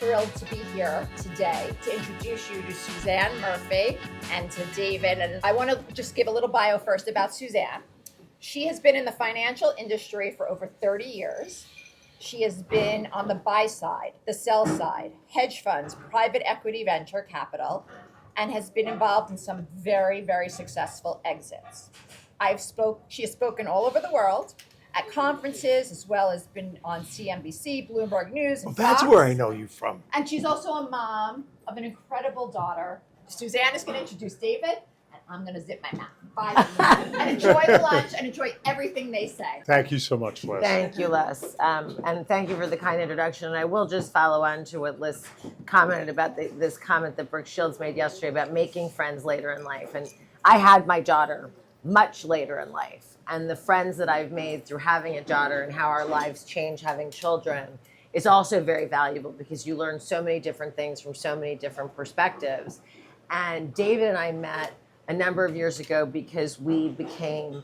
thrilled to be here today to introduce you to Suzanne Murphy and to David. And I want to just give a little bio first about Suzanne. She has been in the financial industry for over 30 years. She has been on the buy side, the sell side, hedge funds, private equity, venture capital, and has been involved in some very, very successful exits. She has spoken all over the world at conferences, as well as been on CNBC, Bloomberg News, and That's Fox. where I know you from. And she's also a mom of an incredible daughter. Suzanne is going to introduce David, and I'm going to zip my mouth. Bye. And enjoy the lunch and enjoy everything they say. Thank you so much, Liz. Thank you, Liz. And thank you for the kind introduction. And I will just follow on to what Liz commented about this comment that Brooke Shields made yesterday about making friends later in life. And I had my daughter much later in life. And the friends that I've made through having a daughter and how our lives change having children is also very valuable because you learn so many different things from so many different perspectives. And David and I met a number of years ago because we became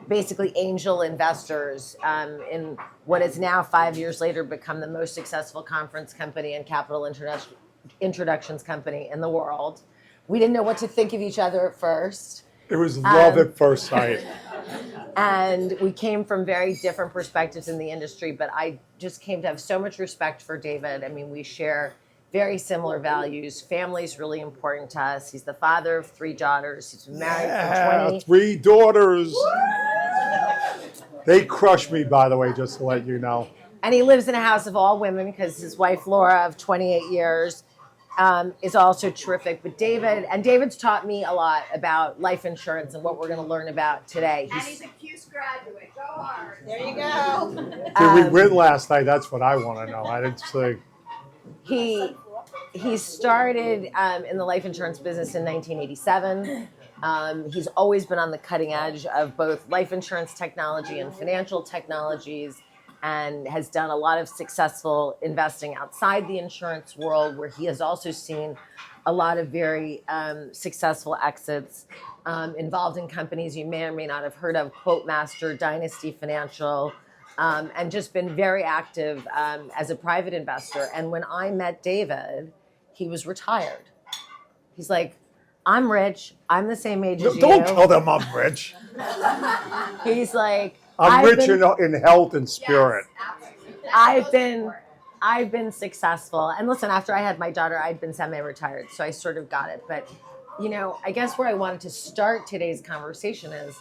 basically angel investors in what is now 5 years later become the most successful conference company and capital introductions company in the world. We didn't know what to think of each other at first. It was love at first sight. And we came from very different perspectives in the industry, but I just came to have so much respect for David. I mean, we share very similar values. Family's really important to us. He's the father of 3 daughters. He's been married for 20. 3 daughters. They crushed me, by the way, just to let you know. And he lives in a house of all women because his wife, Laura, of 28 years, is also terrific. But David's taught me a lot about life insurance and what we're going to learn about today. And he's a CUSE graduate. Go hard. There you go. Did we win last night? That's what I want to know. I didn't say. He started in the life insurance business in 1987. He's always been on the cutting edge of both life insurance technology and financial technologies, and has done a lot of successful investing outside the insurance world, where he has also seen a lot of very successful exits involved in companies you may or may not have heard of, Quotemaster, Dynasty Financial, and just been very active as a private investor. And when I met David, he was retired. He's like, I'm rich. I'm the same age as you. Don't tell them I'm rich. He's like, I'm rich in health and spirit. Yes, I've been successful. And listen, after I had my daughter, I'd been semi-retired, so I sort of got it. But, I guess where I wanted to start today's conversation is,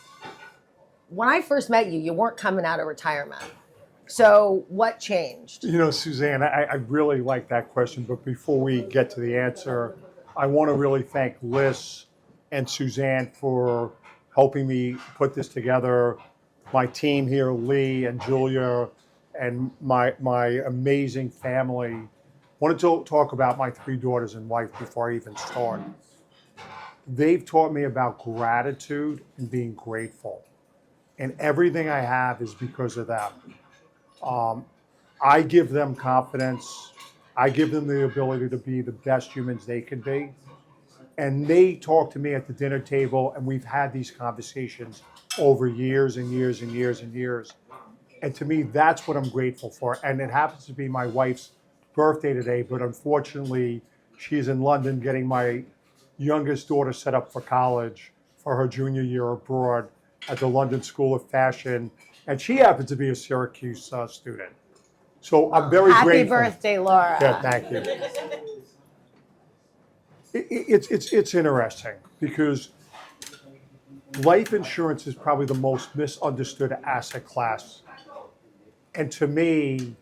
when I first met you, you weren't coming out of retirement. So what changed? Suzanne, I really like that question. But before we get to the answer, I want to really thank Liz and Suzanne for helping me put this together. My team here, Lee and Julia, and my amazing family. I wanted to talk about my 3 daughters and wife before I even start. They've taught me about gratitude and being grateful. And everything I have is because of them. I give them confidence. I give them the ability to be the best humans they can be. And they talk to me at the dinner table, and we've had these conversations over years and years and years and years. And to me, that's what I'm grateful for. And it happens to be my wife's birthday today, but unfortunately, she's in London getting my youngest daughter set up for college for her junior year abroad at the London School of Fashion. And she happens to be a Syracuse student. So I'm very grateful. Happy birthday, Laura. Yeah, thank you. It's interesting because life insurance is probably the most misunderstood asset class. And to me,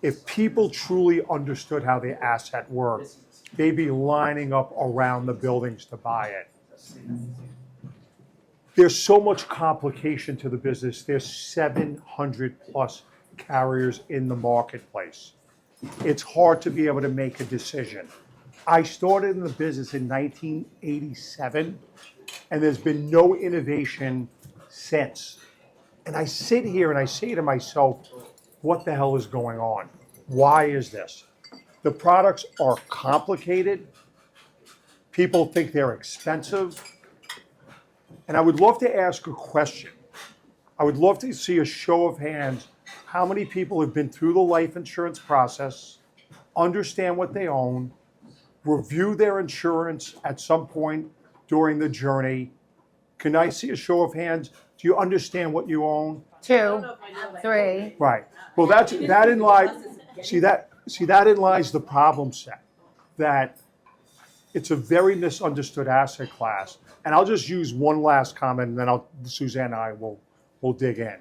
if people truly understood how the asset worked, they'd be lining up around the buildings to buy it. There's so much complication to the business. There's 700 plus carriers in the marketplace. It's hard to be able to make a decision. I started in the business in 1987, and there's been no innovation since. And I sit here and I say to myself, what the hell is going on? Why is this? The products are complicated. People think they're expensive. And I would love to ask a question. I would love to see a show of hands. How many people have been through the life insurance process understand what they own, review their insurance at some point during the journey. Can I see a show of hands? Do you understand what you own? 2, 3. Right. Well, that in lies. See that in lies the problem set. That it's a very misunderstood asset class. And I'll just use one last comment, and then Suzanne and I will dig in.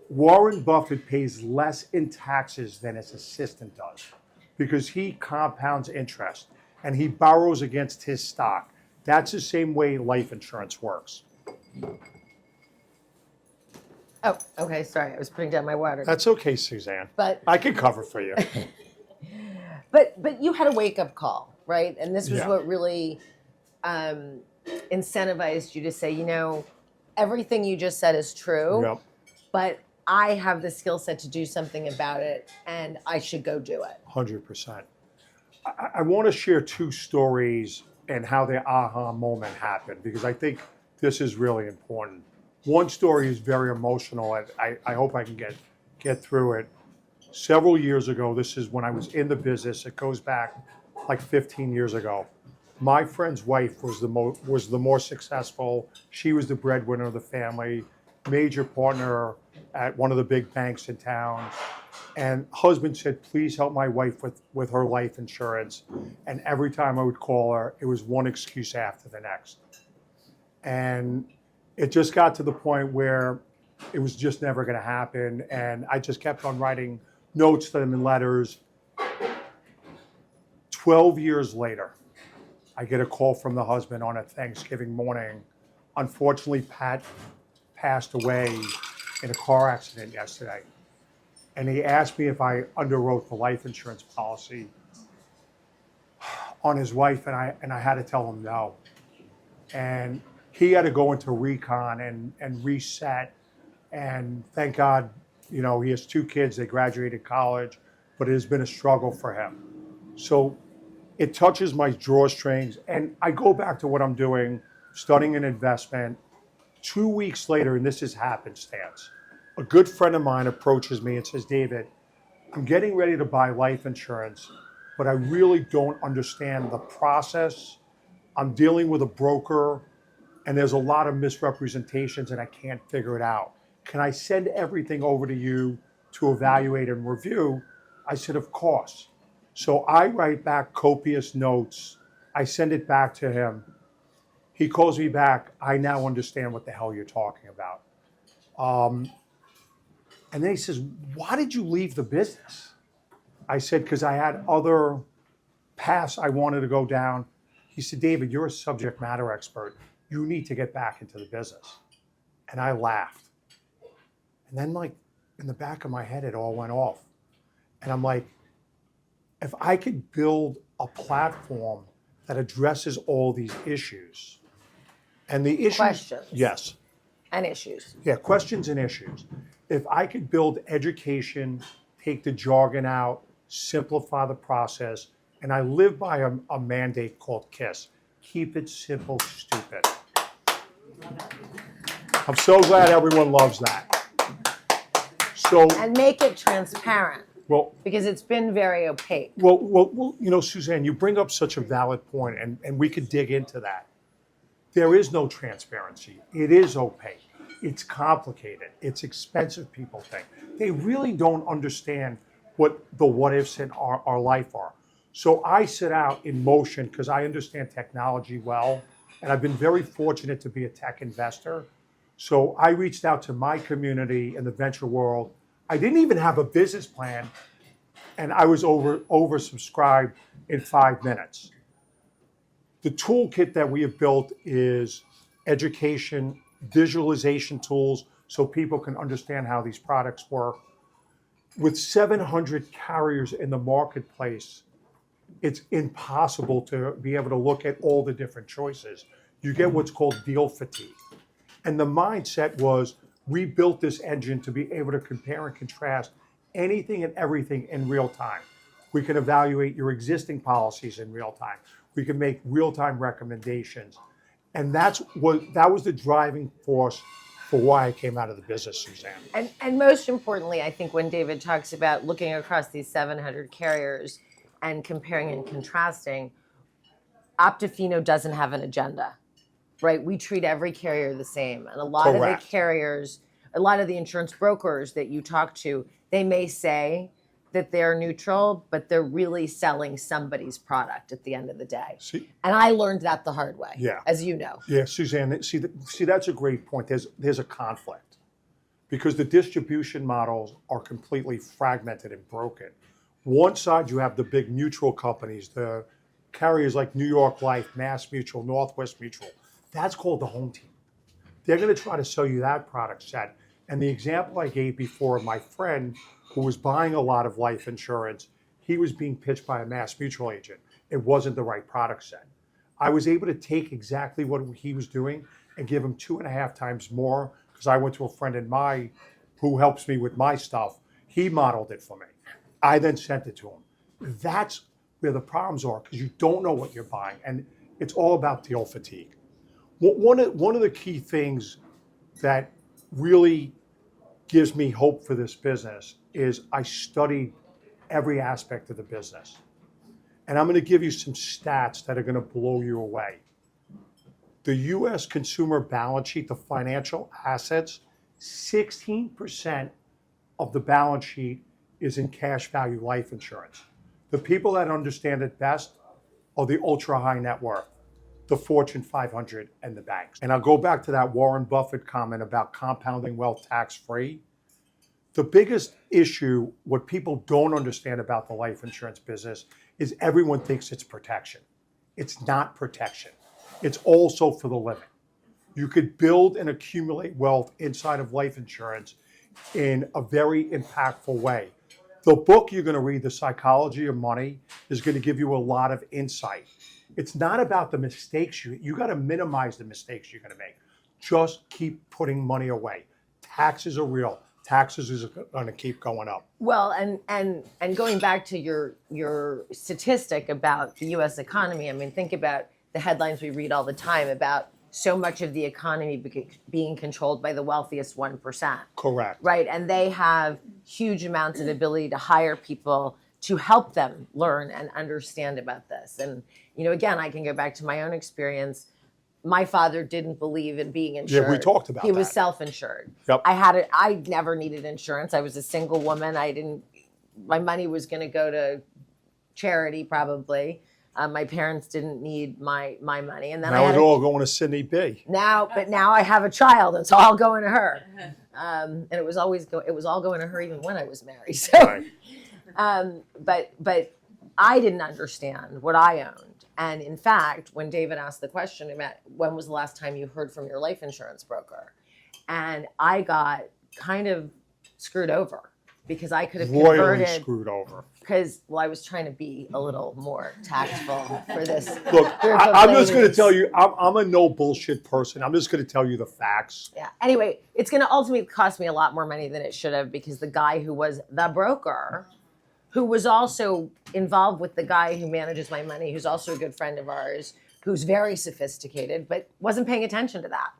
Warren Buffett pays less in taxes than his assistant does because he compounds interest and he borrows against his stock. That's the same way life insurance works. Oh, okay. Sorry, I was putting down my water. That's okay, Suzanne. But I can cover for you. but you had a wake up call, right? And this was Yeah. what really incentivized you to say, everything you just said is true, Yep. but I have the skill set to do something about it, and I should go do it. 100%. I want to share 2 stories and how the aha moment happened because I think this is really important. One story is very emotional, and I hope I can get through it. Several years ago, this is when I was in the business. It goes back like 15 years ago. My friend's wife was the more successful. She was the breadwinner of the family, major partner at one of the big banks in town. And husband said, please help my wife with her life insurance. And every time I would call her, it was one excuse after the next. And it just got to the point where it was just never going to happen. And I just kept on writing notes to them and letters. 12 years later, I get a call from the husband on a Thanksgiving morning. Unfortunately, Pat passed away in a car accident yesterday. And he asked me if I underwrote the life insurance policy on his wife, and I had to tell him no. And he had to go into recon and reset. And thank God, he has 2 kids. They graduated college, but it has been a struggle for him. So it touches my drawstrings. And I go back to what I'm doing, studying an investment. 2 weeks later, and this is happenstance, a good friend of mine approaches me and says, David, I'm getting ready to buy life insurance, but I really don't understand the process. I'm dealing with a broker, and there's a lot of misrepresentations, and I can't figure it out. Can I send everything over to you to evaluate and review? I said, of course. So I write back copious notes. I send it back to him. He calls me back. I now understand what the hell you're talking about. And then he says, why did you leave the business? I said, because I had other paths I wanted to go down. He said, David, you're a subject matter expert. You need to get back into the business. And I laughed. And then in the back of my head, it all went off. And I'm like, if I could build a platform that addresses all these issues, and the issues— Questions. Yes. And issues. Yeah, questions and issues. If I could build education, take the jargon out, simplify the process, and I live by a mandate called KISS. Keep it simple, stupid. I'm so glad everyone loves that. So, And make it transparent, well, because it's been very opaque. Well, Suzanne, you bring up such a valid point, and we could dig into that. There is no transparency. It is opaque. It's complicated. It's expensive, people think. They really don't understand what the what-ifs in our life are. So I set out in motion because I understand technology well, and I've been very fortunate to be a tech investor. So I reached out to my community in the venture world. I didn't even have a business plan, and I was oversubscribed in 5 minutes. The toolkit that we have built is education, visualization tools so people can understand how these products work. With 700 carriers in the marketplace, it's impossible to be able to look at all the different choices. You get what's called deal fatigue. And the mindset was, we built this engine to be able to compare and contrast anything and everything in real time. We can evaluate your existing policies in real time. We can make real-time recommendations. And that was the driving force for why I came out of the business, Suzanne. And most importantly, I think when David talks about looking across these 700 carriers and comparing and contrasting, Optifino doesn't have an agenda, right? We treat every carrier the same. And a lot of the carriers, a lot of the insurance brokers that you talk to, they may say that they're neutral, but they're really selling somebody's product at the end of the day. See, and I learned that the hard way, as you know. Yeah, Suzanne, see, that's a great point. There's a conflict because the distribution models are completely fragmented and broken. One side, you have the big mutual companies, the carriers like New York Life, Mass Mutual, Northwest Mutual. That's called the home team. They're going to try to sell you that product set. And the example I gave before of my friend who was buying a lot of life insurance, he was being pitched by a Mass Mutual agent. It wasn't the right product set. I was able to take exactly what he was doing and give him 2.5 times more because I went to a friend of mine who helps me with my stuff. He modeled it for me. I then sent it to him. That's where the problems are because you don't know what you're buying, and it's all about deal fatigue. One of the key things that really gives me hope for this business is I studied every aspect of the business. And I'm going to give you some stats that are going to blow you away. The U.S. consumer balance sheet, the financial assets, 16% of the balance sheet is in cash value life insurance. The people that understand it best are the ultra high net worth, the Fortune 500 and the banks. And I'll go back to that Warren Buffett comment about compounding wealth tax-free. The biggest issue, what people don't understand about the life insurance business is everyone thinks it's protection. It's not protection. It's also for the living. You could build and accumulate wealth inside of life insurance in a very impactful way. The book you're going to read, The Psychology of Money, is going to give you a lot of insight. It's not about the mistakes you got to minimize the mistakes you're going to make. Just keep putting money away. Taxes are real. Taxes is going to keep going up. Well, and going back to your statistic about the U.S. economy, I mean, think about the headlines we read all the time about so much of the economy being controlled by the wealthiest 1%. Correct. Right, and they have huge amounts of ability to hire people to help them learn and understand about this. And, you know, again, I can go back to my own experience. My father didn't believe in being insured. Yeah, we talked about that. He was self-insured. Yep. I never needed insurance. I was a single woman. My money was going to go to charity probably. My parents didn't need my money. And then now it's all going to Sydney B. But now I have a child, and so I'll go to her. And it was all going to her even when I was married. So, Right. But I didn't understand what I owned. And in fact, when David asked the question about when was the last time you heard from your life insurance broker, and I got kind of screwed over because I could have Royally converted. screwed over. Because, well, I was trying to be a little more tactful for this. Look, I'm just going to ladies. tell you, I'm a no bullshit person. I'm just going to tell you the facts. Yeah. Anyway, it's going to ultimately cost me a lot more money than it should have because the guy who was the broker, who was also involved with the guy who manages my money, who's also a good friend of ours, who's very sophisticated, but wasn't paying attention to that.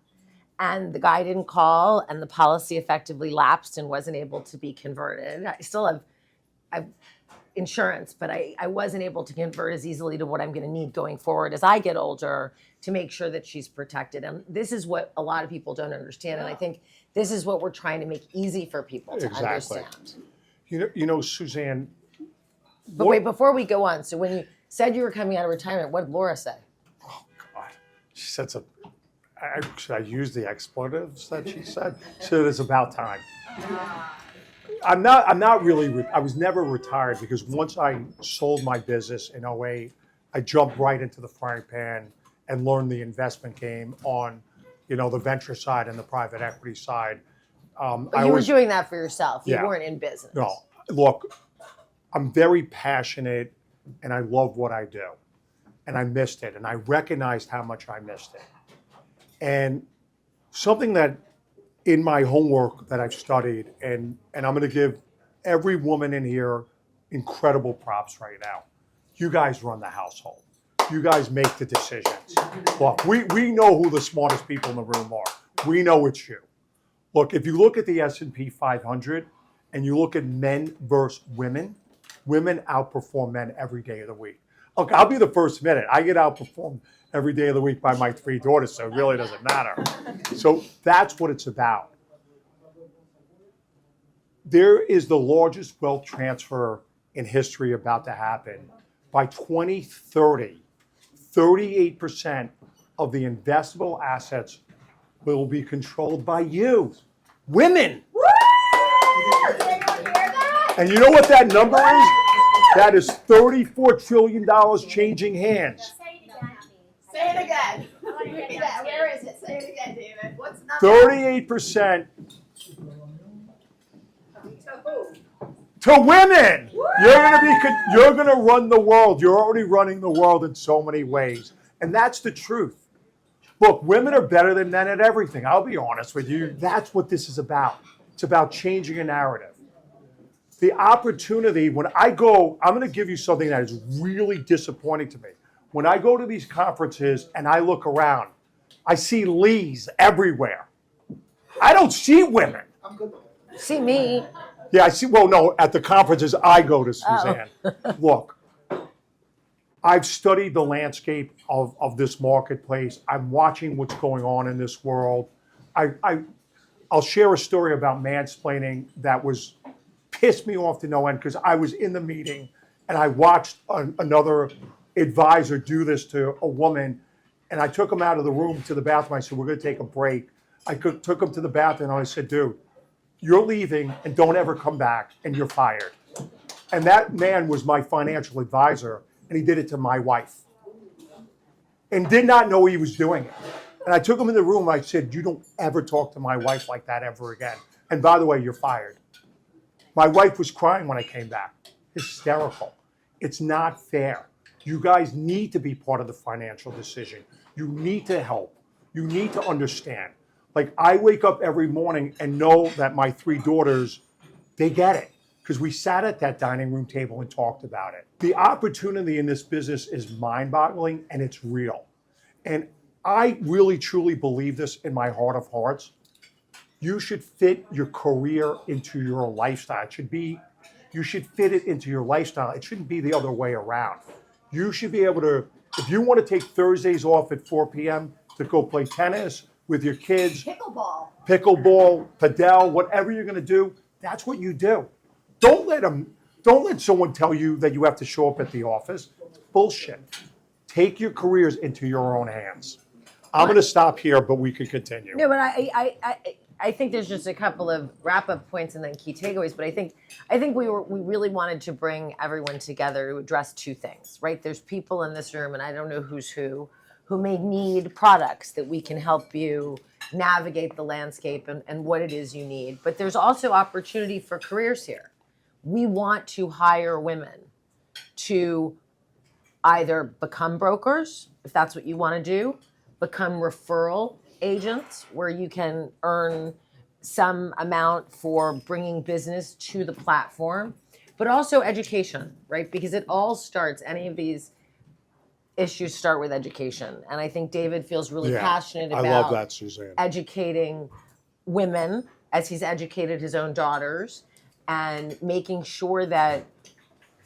And the guy didn't call, and the policy effectively lapsed and wasn't able to be converted. I still have insurance, but I wasn't able to convert as easily to what I'm going to need going forward as I get older to make sure that she's protected. And this is what a lot of people don't understand. And I think this is what we're trying to make easy for people to understand. You know, Suzanne. But wait, before we go on, so when you said you were coming out of retirement, what did Laura say? Oh, God. She said some. Should I use the expletives that she said? She said it's about time. I'm not really, I was never retired because once I sold my business in '08, I jumped right into the frying pan and learned the investment game on, you know, the venture side and the private equity side. But you were doing that for yourself. You weren't in business. No, look, I'm very passionate and I love what I do. And I missed it. And I recognized how much I missed it. And something that in my homework that I've studied, and I'm going to give every woman in here incredible props right now. You guys run the household. You guys make the decisions. Look, we know who the smartest people in the room are. We know it's you. Look, if you look at the S&P 500 and you look at men versus women, women outperform men every day of the week. Look, I'll be the first minute. I get outperformed every day of the week by my 3 daughters, so it really doesn't matter. So that's what it's about. There is the largest wealth transfer in history about to happen. By 2030, 38% of the investable assets will be controlled by you, women. Woo! Did anyone hear that? And you know what that number is? That is $34 trillion changing hands. Say it again. Yeah, where is it? Say it again, David. What's the number? 38% To who? to women. You're gonna run the world. You're already running the world in so many ways. And that's the truth. Look, women are better than men at everything. I'll be honest with you. That's what this is about. It's about changing a narrative. The opportunity, when I go, I'm going to give you something that is really disappointing to me. When I go to these conferences and I look around, I see Lees everywhere. I don't see women. See me. Yeah, I see. Well, no, at the conferences I go to, Suzanne. Look, I've studied the landscape of this marketplace. I'm watching what's going on in this world. I'll share a story about mansplaining that pissed me off to no end, because I was in the meeting and I watched another advisor do this to a woman, and I took him out of the room to the bathroom. I said, we're going to take a break. I took him to the bathroom and I said, dude, you're leaving and don't ever come back and you're fired. And that man was my financial advisor, and he did it to my wife and did not know he was doing it. And I took him in the room and I said, you don't ever talk to my wife like that ever again. And by the way, you're fired. My wife was crying when I came back. Hysterical. It's not fair. You guys need to be part of the financial decision. You need to help. You need to understand. Like, I wake up every morning and know that my 3 daughters, they get it, because we sat at that dining room table and talked about it. The opportunity in this business is mind-boggling, and it's real. And I really, truly believe this in my heart of hearts. You should fit your career into your lifestyle. You should fit it into your lifestyle. It shouldn't be the other way around. You should be able to, if you want to take Thursdays off at 4 p.m. to go play tennis with your kids, pickleball, padel, whatever you're going to do, that's what you do. Don't let someone tell you that you have to show up at the office. It's bullshit. Take your careers into your own hands. I'm going to stop here, but we could continue. No, but I think there's just a couple of wrap-up points and then key takeaways. But I think we really wanted to bring everyone together to address 2 things, right? There's people in this room, and I don't know who's who may need products that we can help you navigate the landscape and what it is you need. But there's also opportunity for careers here. We want to hire women to either become brokers, if that's what you want to do, become referral agents where you can earn some amount for bringing business to the platform, but also education, right? Because it all starts, any of these issues start with education. And I think David feels really passionate about I love that, Suzanne. Educating women as he's educated his own daughters, and making sure that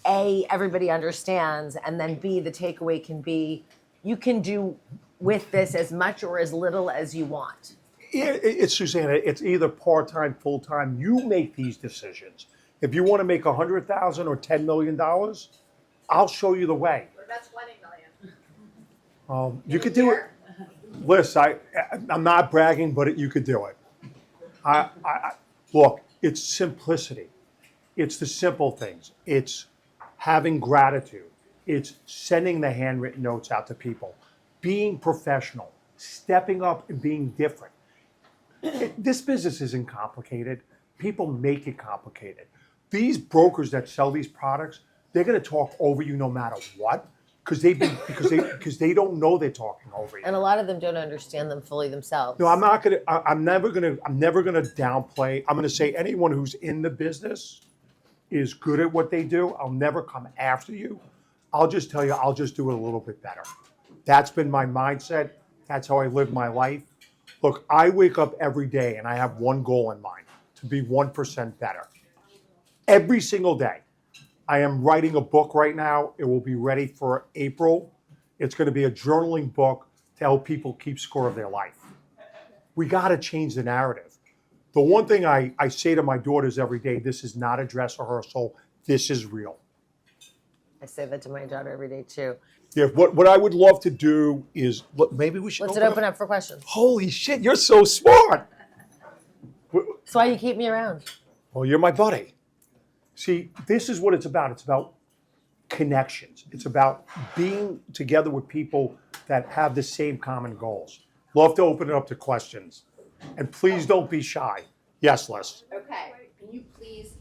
A, everybody understands, and then B, the takeaway can be, you can do with this as much or as little as you want. It's Susanna. It's either part-time, full-time. You make these decisions. If you want to make $100,000 or $10 million, I'll show you the way. What about 20 million? You could do it. Listen, I'm not bragging, but you could do it. Look, it's simplicity. It's the simple things. It's having gratitude. It's sending the handwritten notes out to people. Being professional, stepping up and being different. This business isn't complicated. People make it complicated. These brokers that sell these products, they're going to talk over you no matter what, because they don't know they're talking over you. And a lot of them don't understand them fully themselves. No, I'm never gonna downplay. I'm gonna say anyone who's in the business is good at what they do. I'll never come after you. I'll just tell you, I'll just do it a little bit better. That's been my mindset. That's how I live my life. Look, I wake up every day and I have one goal in mind, to be 1% better. Every single day. I am writing a book right now. It will be ready for April. It's going to be a journaling book to help people keep score of their life. We got to change the narrative. The one thing I say to my daughters every day, this is not a dress rehearsal. This is real. I say that to my daughter every day too. Yeah, what I would love to do is, maybe we should Let's open up for questions. Holy shit, you're so smart. That's why you keep me around. Well, you're my buddy. See, this is what it's about. It's about connections. It's about being together with people that have the same common goals. Love to open it up to questions. And please don't be shy. Yes, Les. Okay, can you please,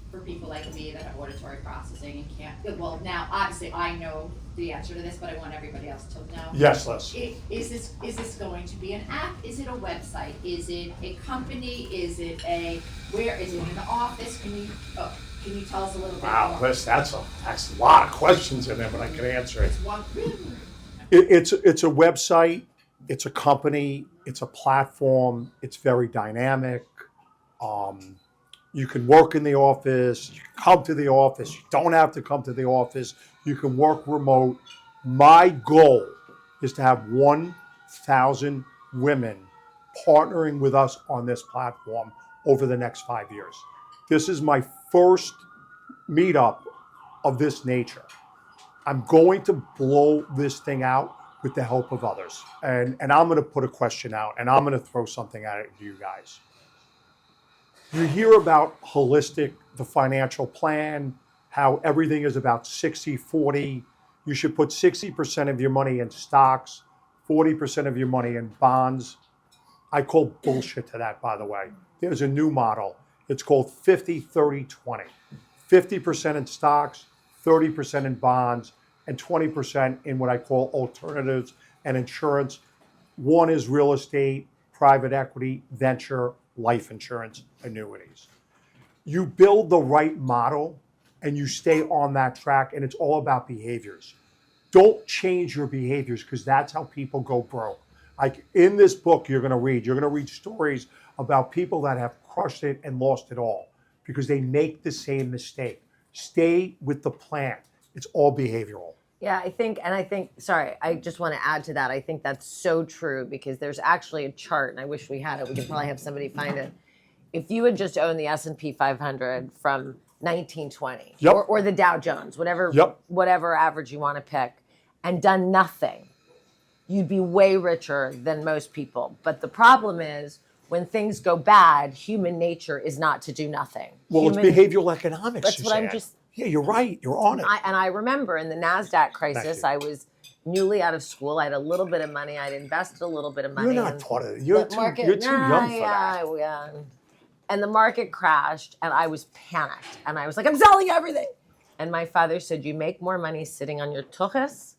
for people like me that have auditory processing and can't, well, now, obviously, I know the answer to this, but I want everybody else to know. Yes, Les. Is this going to be an app? Is it a website? Is it a company? Is it where, is it an office? Can you tell us a little bit more? Wow, Les, that's a lot of questions in there, but I can answer it. It's one, It's a website, it's a company, it's a platform, it's very dynamic. You can work in the office, you can come to the office, you don't have to come to the office, you can work remote. My goal is to have 1,000 women partnering with us on this platform over the next 5 years. This is my first meetup of this nature. I'm going to blow this thing out with the help of others. And I'm going to put a question out, and I'm going to throw something at it to you guys. You hear about holistic, the financial plan, how everything is about 60-40. You should put 60% of your money in stocks, 40% of your money in bonds. I call bullshit to that, by the way. There's a new model. It's called 50-30-20. 50% in stocks, 30% in bonds, and 20% in what I call alternatives and insurance. One is real estate, private equity, venture, life insurance, annuities. You build the right model and you stay on that track, and it's all about behaviors. Don't change your behaviors, because that's how people go broke. Like in this book you're going to read stories about people that have crushed it and lost it all because they make the same mistake. Stay with the plan. It's all behavioral. Yeah, I think, sorry, I just want to add to that. I think that's so true, because there's actually a chart, and I wish we had it. We could probably have somebody find it. If you had just owned the S&P 500 from 1920, Yep. or the Dow Jones, whatever, Yep. whatever average you want to pick, and done nothing, you'd be way richer than most people. But the problem is, when things go bad, human nature is not to do nothing. Well, it's behavioral economics. That's what I'm Suzanne. just. Yeah, you're right. You're on it. I remember in the NASDAQ crisis, you. I was newly out of school. I had a little bit of money. I'd invested a little bit of money. You're not taught it. You're too young for that. Yeah. And the market crashed, and I was panicked. And I was like, I'm selling everything. And my father said, you make more money sitting on your tuchus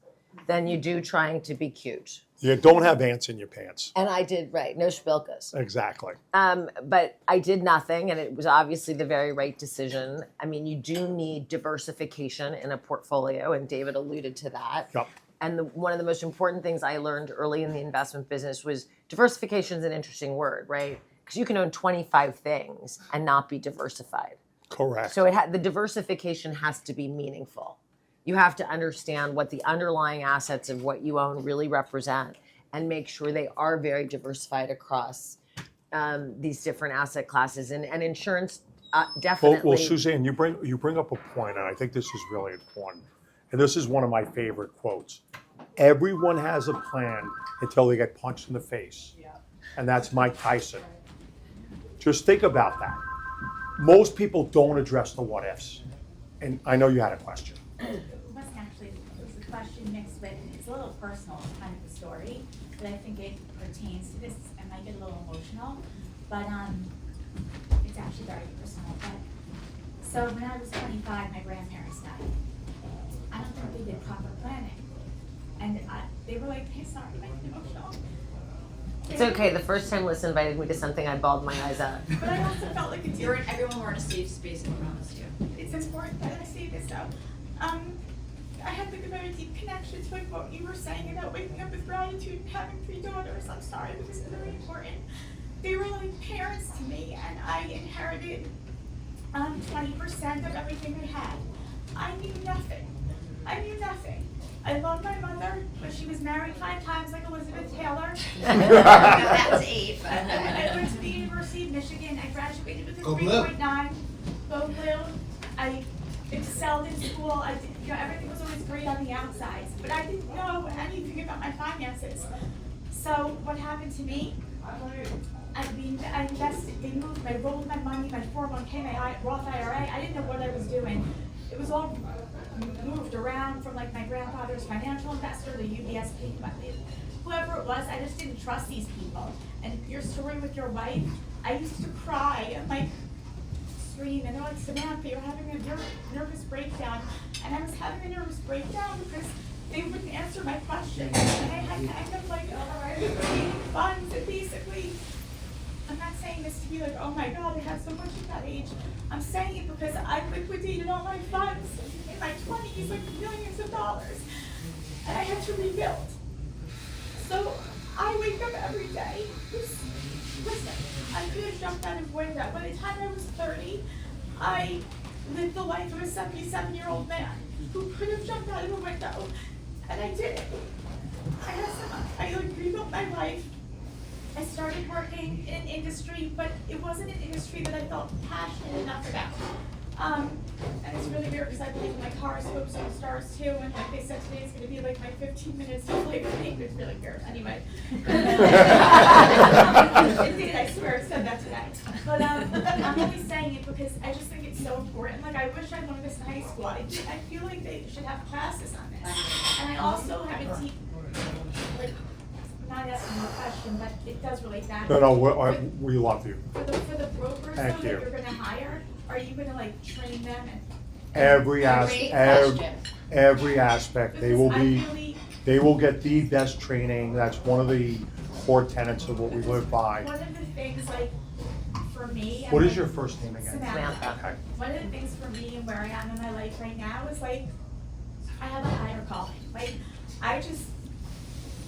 than you do trying to be cute. You don't have ants in your pants. And I did, right, no spilkas. Exactly. But I did nothing, and it was obviously the very right decision. I mean, you do need diversification in a portfolio, and David alluded to that. Yep. And one of the most important things I learned early in the investment business was diversification is an interesting word, right? Because you can own 25 things and not be diversified. Correct. So the diversification has to be meaningful. You have to understand what the underlying assets of what you own really represent, and make sure they are very diversified across these different asset classes. And insurance definitely. Well, Suzanne, you bring up a point, and I think this is really important. And this is one of my favorite quotes. Everyone has a plan until they get punched in the face. Yeah. And that's Mike Tyson. Just think about that. Most people don't address the what ifs. And I know you had a question. It was a question mixed with, it's a little personal kind of a story, but I think it pertains to this. I might get a little emotional, but it's actually very personal. But so when I was 25, my grandparents died. I don't think they did proper planning, and they were like, "Hey, sorry, I get emotional." It's okay. The first time Liz invited me to something, I bawled my eyes out. But I also felt like everyone were in a safe space around us, you. it's important that I say this though. I had like a very deep connection to like what you were saying about waking up with gratitude and having 3 daughters. I'm sorry, but this is very important. They were like parents to me, and I inherited 20% of everything they had. I knew nothing. I knew nothing. I love my mother, but she was married 5 times like Elizabeth Taylor. That's 8. I went to the University of Michigan. I graduated with a Go blue. 3.9. Go blue. I excelled in school. I did, everything was always great on the outside, but I didn't know anything about my finances. So what happened to me? I invested. They moved. I rolled my money, my 401k, my Roth IRA. I didn't know what I was doing. It was all moved around from like my grandfather's financial investor, the UBS people, whoever it was. I just didn't trust these people. And your story with your wife, I used to cry and like scream, and they're like, Samantha, you're having a nervous breakdown. And I was having a nervous breakdown because they wouldn't answer my questions. And I had kind of like creating funds, and basically, I'm not saying this to be like, oh my God, I had so much at that age. I'm saying it because I liquidated all my funds in my 20s, like millions of dollars. And I had to rebuild. So I wake up every day. Listen, I could have jumped out of a window. By the time I was 30, I lived the life of a 77-year-old man who could have jumped out of a window, and I didn't. I like rebuilt my life. I started working in an industry, but it wasn't an industry that I felt passionate enough about. And it's really weird because I believe my car scopes on stars too, and like they said today, it's going to be like my 15 minutes of flavor thing. It's really weird. Anyway. It did, I swear, it said that today. But I'm only saying it because I just think it's so important. Like, I wish I learned this in high school. I feel like they should have classes on this. And I also have a deep, like, I'm not asking you a question, but it does relate back. No, we love you. For the brokers though, Thank that you. you're gonna hire, are you gonna like train them and? Every Great aspect, question. every aspect, they will Because I be, really- they will get the best training. That's one of the core tenets of what we live by. One of the things, like, for me. What and is your first name again? Samantha. Okay. One of the things for me and where I am in my life right now is like, I have a higher calling. Like,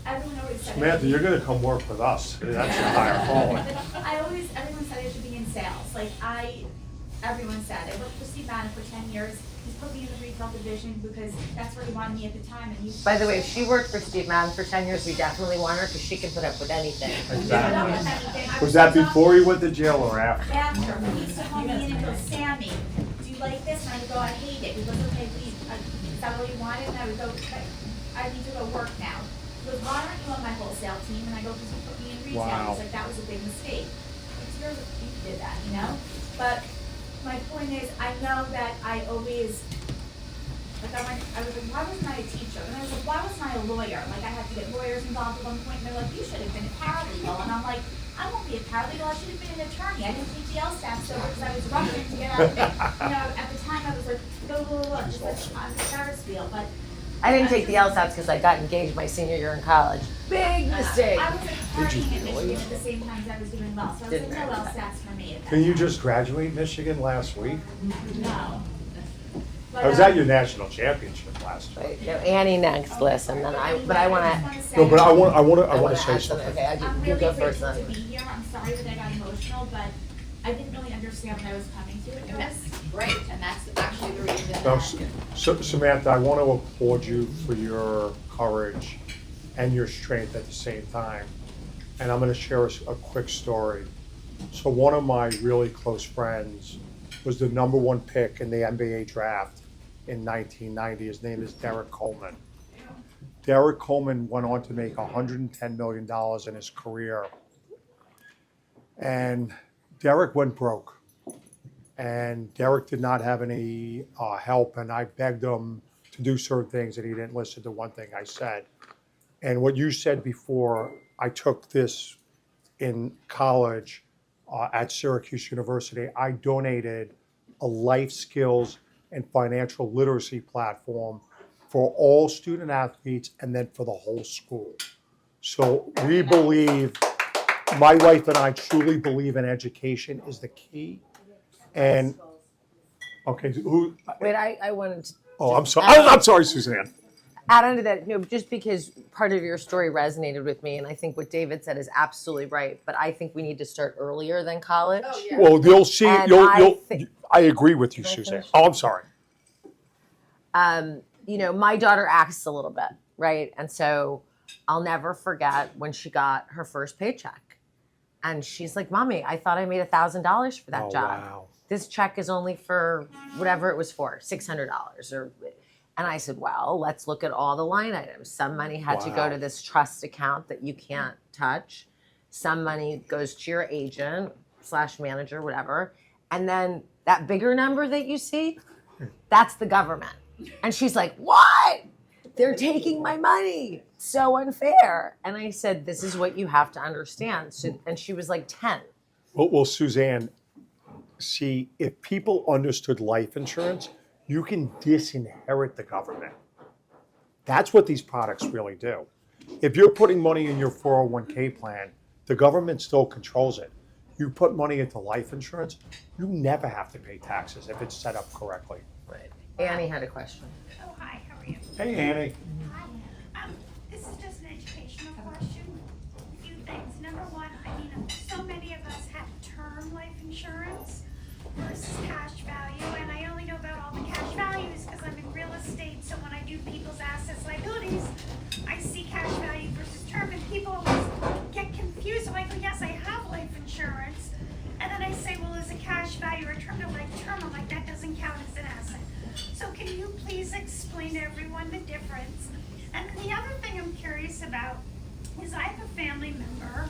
everyone always said. Samantha, you're gonna come work with us. That's your higher calling. Everyone said I should be in sales. Like, everyone said. I worked for Steve Bannon for 10 years. He's put me in the retail division because that's where he wanted me at the time. And By the way, if she worked for Steve Madden for 10 years, we definitely want her because she can put up with anything. Exactly. Was that before he went to jail or after? After, he used to call me in and go, Sammy, do you like this? And I would go, I hate it. He goes, okay, please. Is that what you wanted? And I would go, I need to go work now. He goes, why aren't you on my wholesale team? And I go, because you put me in retail. Wow. He's like, that was a big mistake. It's your, you did that, you know? But my point is, I know that I always, like, I was like, why wasn't I a teacher? And I was like, why wasn't I a lawyer? Like, I had to get lawyers involved at one point, and they're like, you should have been a paralegal. And I'm like, I won't be a paralegal, I should have been an attorney. I didn't take the LSAT so because I was rushing to get out of it. You know, at the time I was like, go, just like on the Ferris wheel. But I didn't take the LSATs because I got engaged my senior year in college. Big mistake. I was like partying in Michigan at the same time as I was doing well. So I was like, no LSATs for me at that Can you time. just graduate Michigan last week? No. But, I was at your national championship last year. Wait, no, Annie next list, and then I want to. No, but I want I to say add something. something. Okay, I'm you really go first grateful to then. be here. I'm sorry that I got emotional, but I didn't really understand what I was coming to at And that's first. great, and that's actually the reason No, that. Samantha, I want to applaud you for your courage and your strength at the same time. And I'm going to share a quick story. So one of my really close friends was the #1 pick in the NBA draft in 1990. His name is Derek Coleman. Derek Coleman went on to make $110 million in his career. And Derek went broke. And Derek did not have any help, and I begged him to do certain things, and he didn't listen to one thing I said. And what you said before, I took this in college at Syracuse University. I donated a life skills and financial literacy platform for all student athletes and then for the whole school. So we believe, my wife and I truly believe in education is the key. And, okay, who, Wait, I wanted to. oh, I'm sorry, Suzanne. add on to that, just because part of your story resonated with me, and I think what David said is absolutely right, but I think we need to start earlier than college. Oh, yeah. Well, you'll see, And I think- I agree with you, Can I Suzanne. finish? Oh, I'm sorry. My daughter acts a little bit, right? And so I'll never forget when she got her first paycheck. And she's like, Mommy, I thought I made $1,000 for that Oh, job. wow. This check is only for whatever it was for, $600 or. And I said, well, let's look at all the line items. Some money had to go Wow. to this trust account that you can't touch. Some money goes to your agent / manager, whatever. And then that bigger number that you see, that's the government. And she's like, what? They're taking my money. So unfair. And I said, this is what you have to understand. So, and she was like 10. Well, Suzanne, see, if people understood life insurance, you can disinherit the government. That's what these products really do. If you're putting money in your 401k plan, the government still controls it. You put money into life insurance, you never have to pay taxes if it's set up correctly. Right. Annie had a question. Oh, hi, how are you? Hey, Annie. Hi. This is just an educational question. A few things. Number one, so many of us have term life insurance versus cash value, and I only know about all the cash values because I'm in real estate, so when I do people's assets liabilities, I see cash value versus term, and people always get confused. So I go, yes, I have life insurance, and then I say, well, is a cash value or a term? They're like, term. I'm like, that doesn't count as an asset. So can you please explain to everyone the difference? And then the other thing I'm curious about is I have a family member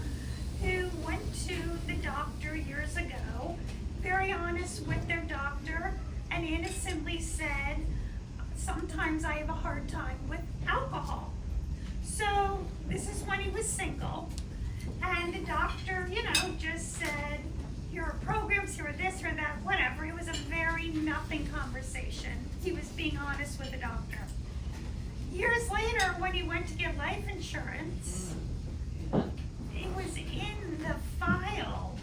who went to the doctor years ago, very honest with their doctor, and innocently said, sometimes I have a hard time with alcohol. So this is when he was single, and the doctor, just said, here are programs, here are this or that, whatever. It was a very nothing conversation. He was being honest with the doctor. Years later, when he went to get life insurance, it was in the file,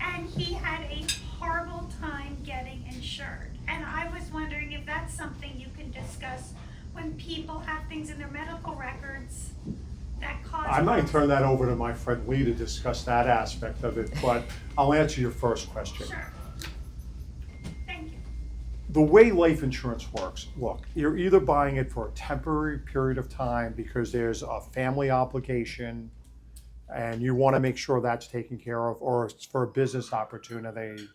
and he had a horrible time getting insured. And I was wondering if that's something you can discuss when people have things in their medical records that cause. I might turn that over to my friend Lee to discuss that aspect of it, but I'll answer your first question. Sure. Thank you. The way life insurance works, look, you're either buying it for a temporary period of time because there's a family obligation and you want to make sure that's taken care of, or it's for a business opportunity.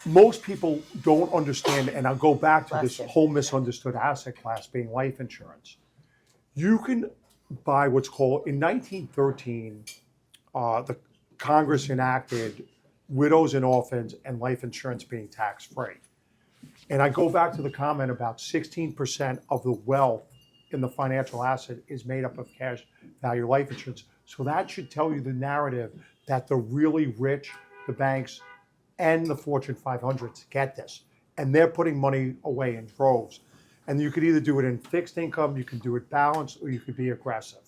Most people don't understand, and I'll go back to this whole misunderstood asset class being life insurance. You can buy what's called, in 1913, the Congress enacted widows and orphans and life insurance being tax-free. And I go back to the comment about 16% of the wealth in the financial asset is made up of cash value life insurance. So that should tell you the narrative that the really rich, the banks, and the Fortune 500s get this. And they're putting money away in droves. And you could either do it in fixed income, you can do it balanced, or you could be aggressive.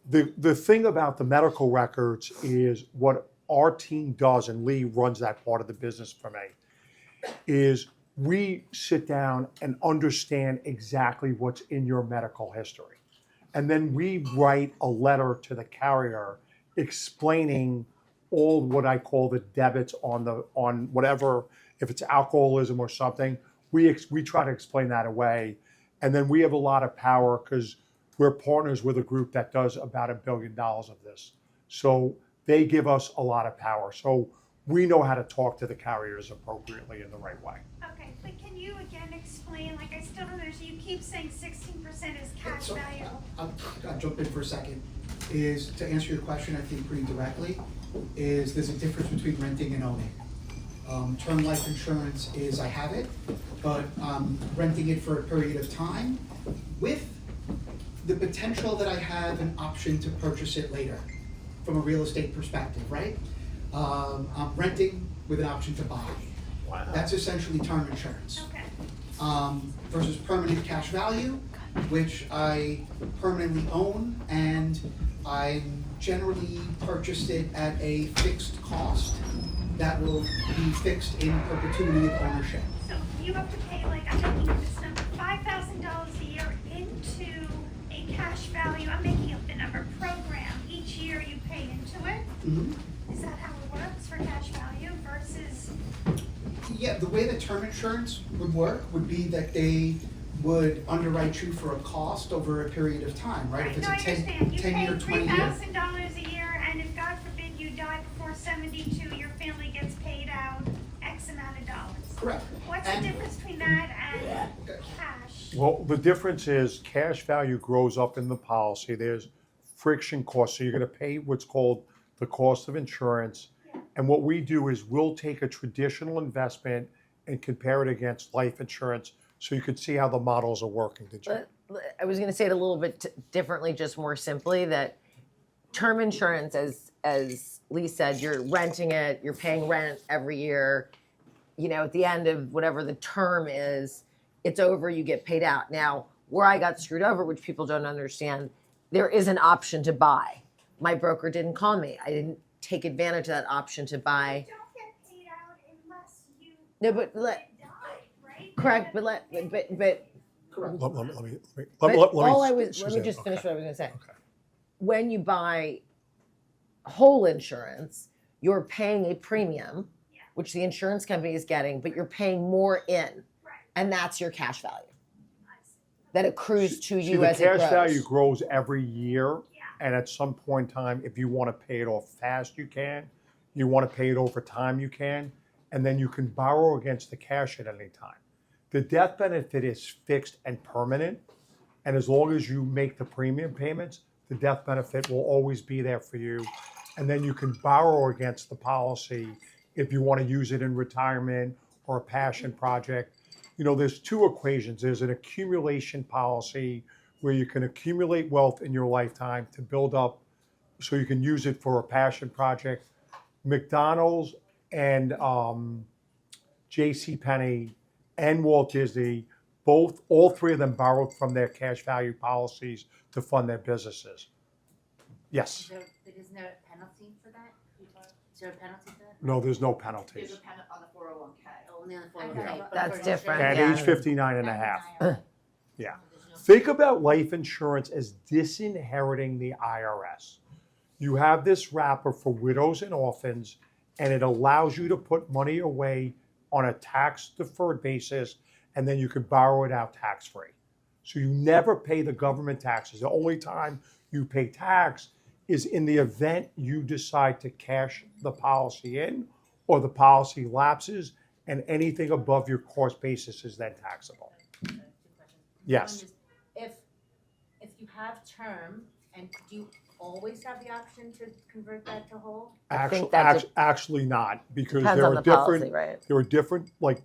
The thing about the medical records is what our team does, and Lee runs that part of the business for me, is we sit down and understand exactly what's in your medical history. And then we write a letter to the carrier explaining all what I call the debits on whatever, if it's alcoholism or something, we try to explain that away. And then we have a lot of power because we're partners with a group that does about $1 billion of this. So they give us a lot of power. So we know how to talk to the carriers appropriately in the right way. Okay, but can you again explain, like I still don't understand, you keep saying 16% is cash So, value. I'll jump in for a second. Is to answer your question, I think pretty directly, is there's a difference between renting and owning. Term life insurance is I have it, but renting it for a period of time with the potential that I have an option to purchase it later from a real estate perspective, right? I'm renting with an option to buy. Wow. That's essentially term insurance. Okay. Versus permanent cash value, which I permanently own, and I generally purchased it at a fixed cost that will be fixed in perpetuity of ownership. So you have to pay, like, I'm looking at this number, $5,000 Is that how it works for cash value versus? Yeah, the way that term insurance would work would be that they would underwrite you for a cost over a period of time, right? If it's No, a I understand. You 10-year, pay 20-year. $3,000 a year, and if God forbid you die before 72, your family gets paid out X amount of dollars. Correct. What's And- the difference between that and cash? Well, the difference is cash value grows up in the policy. There's friction costs. So you're going to pay what's called the cost of insurance. And what we do is we'll take a traditional investment and compare it against life insurance so you can see how the models are working. Did you? I was going to say it a little bit differently, just more simply, that term insurance, as Lee said, you're renting it, you're paying rent every year. You know, at the end of whatever the term is, it's over, you get paid out. Now, where I got screwed over, which people don't understand, there is an option to buy. My broker didn't call me. I didn't take advantage of that option to buy. You don't get paid out unless you No, but die, right? correct, but Let me let me just finish what I was going to say. Okay. When you buy whole insurance, you're paying a premium, which the insurance company is getting, but you're paying more in, and that's your cash value that accrues to you as it the grows. cash value grows every year, and at some point in time, if you want to pay it off fast, you can. You want to pay it over time, you can. And then you can borrow against the cash at any time. The death benefit is fixed and permanent, and as long as you make the premium payments, the death benefit will always be there for you. And then you can borrow against the policy if you want to use it in retirement or a passion project. You know, there's two equations. There's an accumulation policy where you can accumulate wealth in your lifetime to build up so you can use it for a passion project. McDonald's and JCPenney and Walt Disney, all three of them borrowed from their cash value policies to fund their businesses. Yes. Isn't there a penalty for that? Is there a penalty for that? No, there's no There's penalties. a pen on the 401k. Only on the Okay. 401k. but That's for different. At Yeah. age 59 and a half. Yeah. There's no- Think about life insurance as disinheriting the IRS. You have this wrapper for widows and orphans, and it allows you to put money away on a tax deferred basis, and then you can borrow it out tax free. So you never pay the government taxes. The only time you pay tax is in the event you decide to cash the policy in or the policy lapses, and anything above your cost basis is then taxable. Two questions. Yes. One is, if you have term, and do you always have the option to convert that to whole? Actually not, because Depends there on are the policy, different, right? there are different, like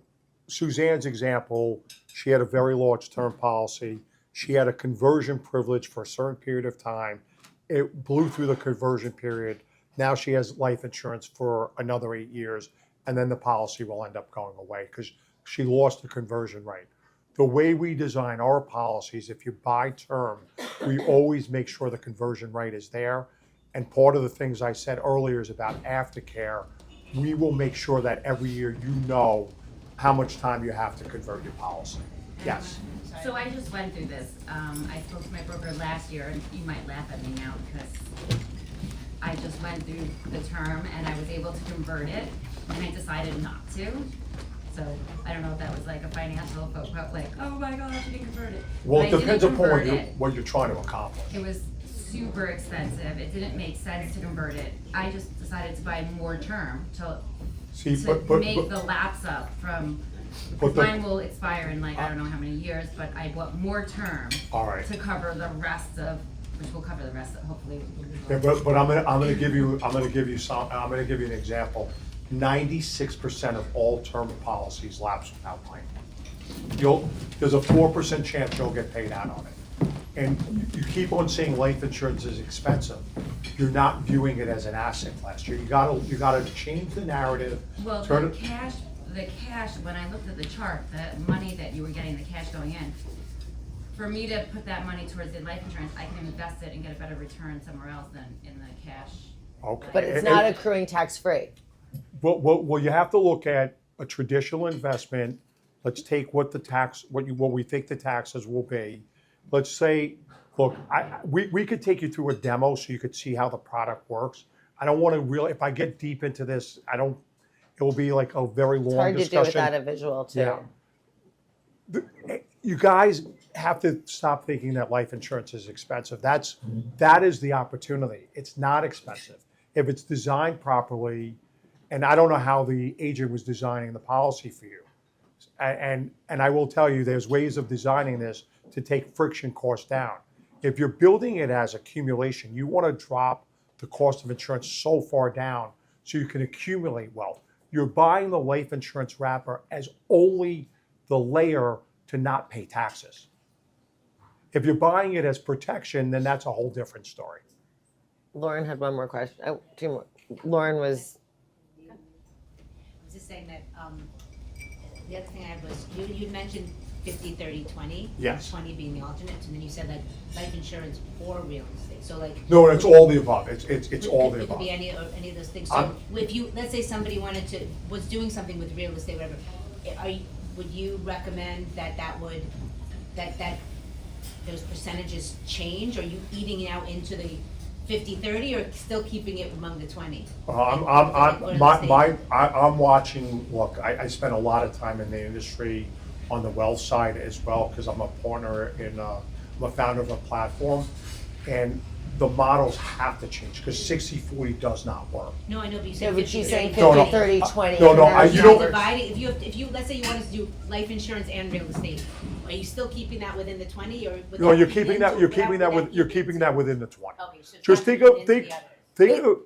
Suzanne's example, she had a very large term policy. She had a conversion privilege for a certain period of time. It blew through the conversion period. Now she has life insurance for another 8 years, and then the policy will end up going away because she lost the conversion rate. The way we design our policies, if you buy term, we always make sure the conversion rate is there. And part of the things I said earlier is about aftercare. We will make sure that every year you know how much time you have to convert your policy. Yes. So I just went through this. I spoke to my broker last year, and you might laugh at me now because I just went through the term and I was able to convert it, and I decided not to. So I don't know if that was like a financial faux pas, like, oh my gosh, you didn't convert it. Well, But it I didn't depends upon convert it. what you're trying to accomplish. It was super expensive. It didn't make sense to convert it. I just decided to buy more term See, to but make the lapse up from. But the- Mine will expire in like, I don't know how many years, but I bought more term all right. to cover the rest of, which will cover the rest of, hopefully. Yeah, but I'm gonna give you an example. 96% of all term policies lapse without claim. There's a 4% chance you'll get paid out on it. And you keep on saying life insurance is expensive. You're not viewing it as an asset class. You gotta change the narrative. Well, turn the it- cash, when I looked at the chart, the money that you were getting, the cash going in, for me to put that money towards the life insurance, I can invest it and get a better return somewhere else than in the cash. Okay. But it's not accruing tax-free. Well, you have to look at a traditional investment. Let's take what we think the taxes will be. Let's say, look, we could take you through a demo so you could see how the product works. I don't want to really, if I get deep into this, it will be like a very long It's hard to do discussion. without a visual too. Yeah. You guys have to stop thinking that life insurance is expensive. That is the opportunity. It's not expensive. If it's designed properly, and I don't know how the agent was designing the policy for you. And I will tell you, there's ways of designing this to take friction costs down. If you're building it as accumulation, you want to drop the cost of insurance so far down so you can accumulate wealth. You're buying the life insurance wrapper as only the layer to not pay taxes. If you're buying it as protection, then that's a whole different story. Lauren had one more question. Oh, two more. Lauren was, I was just saying that, the other thing I had was, you mentioned 50, 30, 20. Yes. 20 being the alternates, and then you said like life insurance or real estate, so like. No, it's all the above. It's all the It could above. be any of those things, I'm- so if you, let's say somebody was doing something with real estate, whatever, would you recommend that those percentages change? Are you eating it out into the 50, 30, or still keeping it among the 20? I'm watching, look, I spend a lot of time in the industry on the wealth side as well, because I'm a partner I'm a founder of a platform, and the models have to change, because 60-40 does not work. No, I know, but you yeah, said but 50, she's saying 30. 50, No, no. 30, 20. No, no, and there's you don't- numbers. Dividing, if you, let's say you wanted to do life insurance and real estate, are you still keeping that within the 20, or? would No, that you're eat keeping into- that, you're would that- keeping would that with, eat you're into- keeping that within the 20. Okay, so it's Just not think eating of, into think, the others. think of,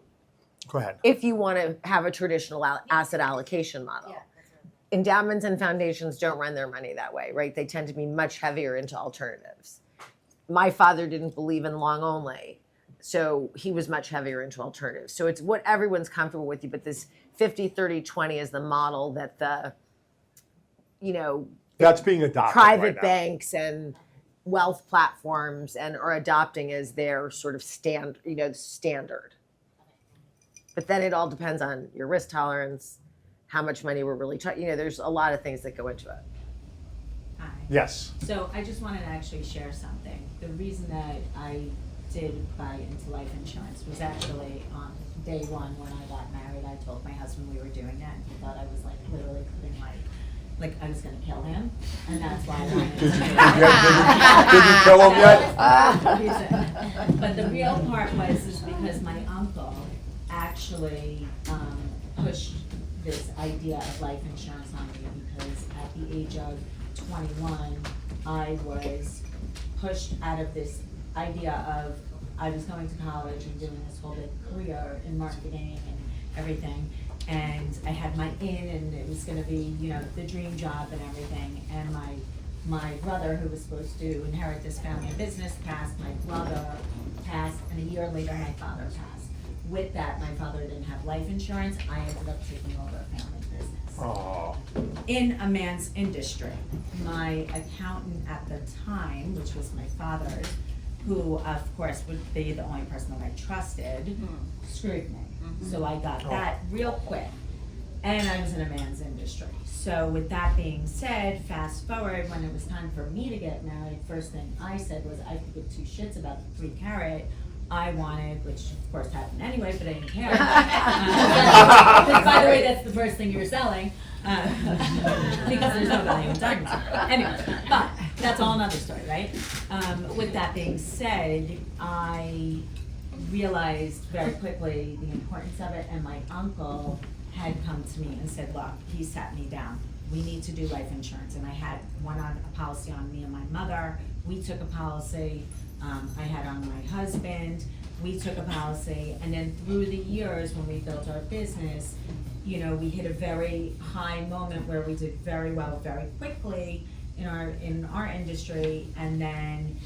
go ahead. If you want to have a traditional asset allocation model. Yeah, that's right. Endowments and foundations don't run their money that way, right? They tend to be much heavier into alternatives. My father didn't believe in long only, so he was much heavier into alternatives. So it's what everyone's comfortable with you, but this 50, 30, 20 is the model that the, That's being adopted private right now. banks and wealth platforms are adopting as their sort of standard. But then it all depends on your risk tolerance, how much money we're really there's a lot of things that go into it. Hi. Yes. So I just wanted to actually share something. The reason that I did buy into life insurance was actually on day one when I got married. I told my husband we were doing that, and he thought I was like literally putting like I was gonna kill him, and that's why I wanted Did you kill him yet? But the real part is because my uncle actually pushed this idea of life insurance on me, because at the age of 21, I was pushed out of this idea of I was going to college and doing this whole big career in marketing and everything. And I had my in, and it was gonna be, the dream job and everything. And my brother, who was supposed to inherit this family business, passed, my brother passed, and a year later, my father passed. With that, my father didn't have life insurance. I ended up taking over a family business. Oh, In a man's industry. My accountant at the time, which was my father's, who of course would be the only person that I trusted, screwed me. So I got that real quick. And I was in a man's industry. So with that being said, fast forward, when it was time for me to get married, first thing I said was I could give two shits about the 3 carat. I wanted, which of course happened anyway, but I didn't care. Because, by the way, that's the first thing you were selling. Because there's no value in diamonds. Anyway, but that's all another story, right? With that being said, I realized very quickly the importance of it, and my uncle had come to me and said, look, he sat me down. We need to do life insurance. And I had a policy on me and my mother. We took a policy. I had on my husband. We took a policy. And then through the years when we built our business, we hit a very high moment where we did very well very quickly in our industry. And then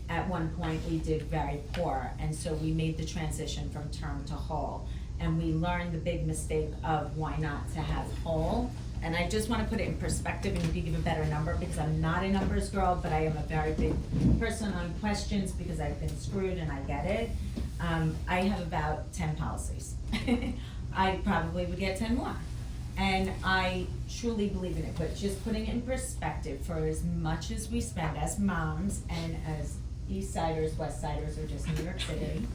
at one point we did very poor. And so we made the transition from term to whole. And we learned the big mistake of why not to have whole. And I just want to put it in perspective and give a better number, because I'm not a numbers girl, but I am a very big person on questions because I've been screwed and I get it. I have about 10 policies. I probably would get 10 more. And I truly believe in it, but just putting it in perspective, for as much as we spend as moms and as East Siders, West Siders, or just New York City,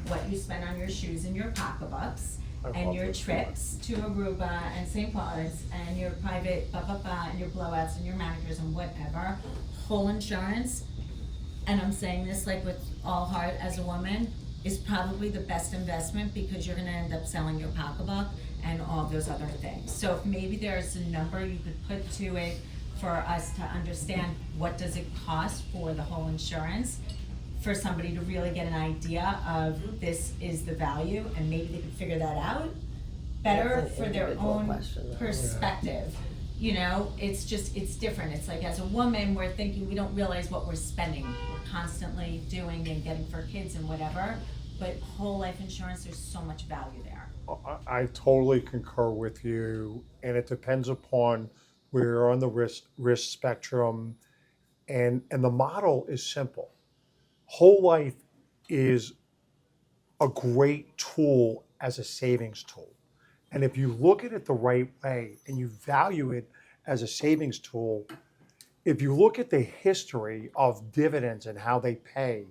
what you spend on your shoes and your pocketbooks, and your trips to Aruba and St. Paul's, and your private and your blowouts and your manicures and whatever, whole insurance, and I'm saying this like with all heart as a woman, is probably the best investment because you're gonna end up selling your pocketbook and all those other things. So if maybe there's a number you could put to it for us to understand what does it cost for the whole insurance, for somebody to really get an idea of this is the value, and maybe they could figure that out better That's an for their individual own question, though. perspective. You know, it's just, it's different. It's like as a woman, we're thinking, we don't realize what we're spending. We're constantly doing and getting for kids and whatever, but whole life insurance, there's so much value there. I totally concur with you, and it depends upon where you're on the risk spectrum, and the model is simple. Whole life is a great tool as a savings tool. And if you look at it the right way and you value it as a savings tool, if you look at the history of dividends and how they pay,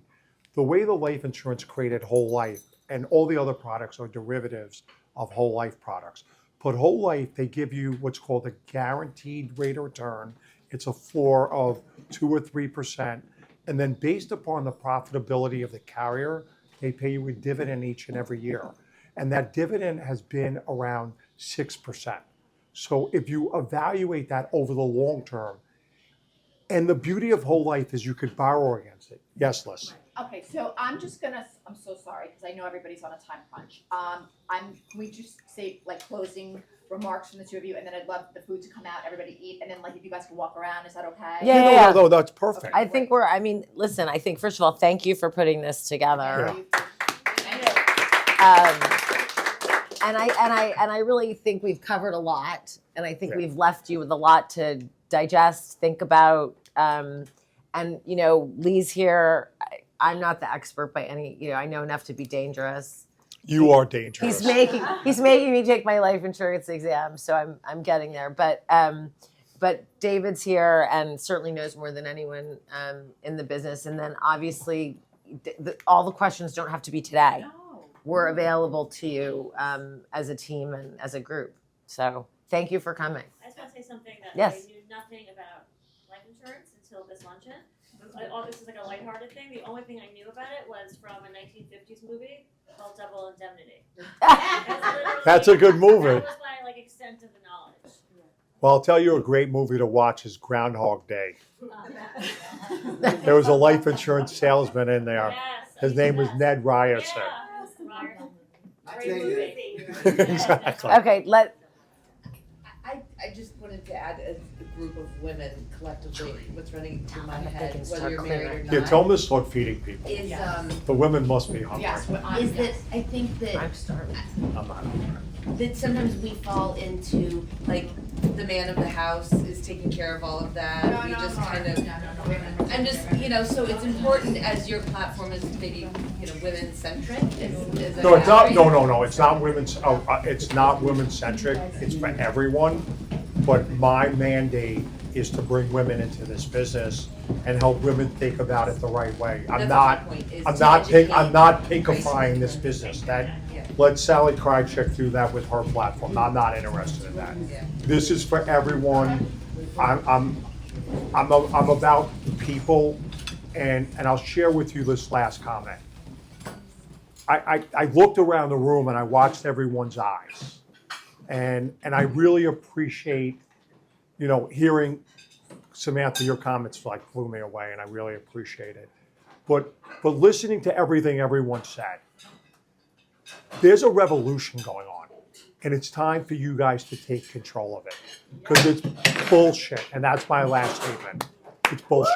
the way the life insurance created whole life, and all the other products are derivatives of whole life products. But whole life, they give you what's called a guaranteed rate of return. It's a floor of 2 or 3%. And then based upon the profitability of the carrier, they pay you a dividend each and every year. And that dividend has been around 6%. So if you evaluate that over the long term, and the beauty of whole life is you could borrow against it. Yes, Liz. Okay, so I'm so sorry, because I know everybody's on a time crunch. Can we just say like closing remarks from the two of you, and then I'd love the food to come out, everybody eat, and then like if you guys can walk around, is that okay? Yeah. No, that's perfect. I think listen, I think first of all, thank you for putting this together. And I really think we've covered a lot, and I think we've left you with a lot to digest, think about, and you know, Lee's here. I'm not the expert by any, you know, I know enough to be dangerous. You are dangerous. He's making me take my life insurance exam, so I'm getting there. But David's here and certainly knows more than anyone in the business. And then obviously, all the questions don't have to be today. We're available to you as a team and as a group. So thank you for coming. I just want to say something that Yes. I knew nothing about life insurance until this luncheon. All this is like a lighthearted thing. The only thing I knew about it was from a 1950s movie called Double Indemnity. That's a good movie. That was my like extent of the knowledge. Well, I'll tell you a great movie to watch is Groundhog Day. There was a life insurance salesman in there. Yes, His name was Ned Ryerson. Yeah. Great movie. Exactly. Okay, I just wanted to add a group of women collectively, what's running through my If they head, can whether start you're married or clearing. not. Yeah, tell them to start feeding people. Is, The women must be hungry. Yes, is that I think that I'm starving. I'm not hungry. that sometimes we fall into like the man of the house is taking care of all of that. We just kind of I'm just, you know, so it's important as your platform is maybe, you know, women centric. No, it's not. No. It's not women's. It's not women centric. It's for everyone. But my mandate is to bring women into this business and help women think about it the right way. I'm not pinkifying this business. Let Sally Krychek do that with her platform. I'm not interested in that. Yeah. This is for everyone. I'm about people, and I'll share with you this last comment. I looked around the room and I watched everyone's eyes, and I really appreciate, you know, hearing Samantha, your comments like blew me away, and I really appreciate it. But listening to everything everyone said, there's a revolution going on, and it's time for you guys to take control of it, because it's bullshit, and that's my last statement. It's bullshit.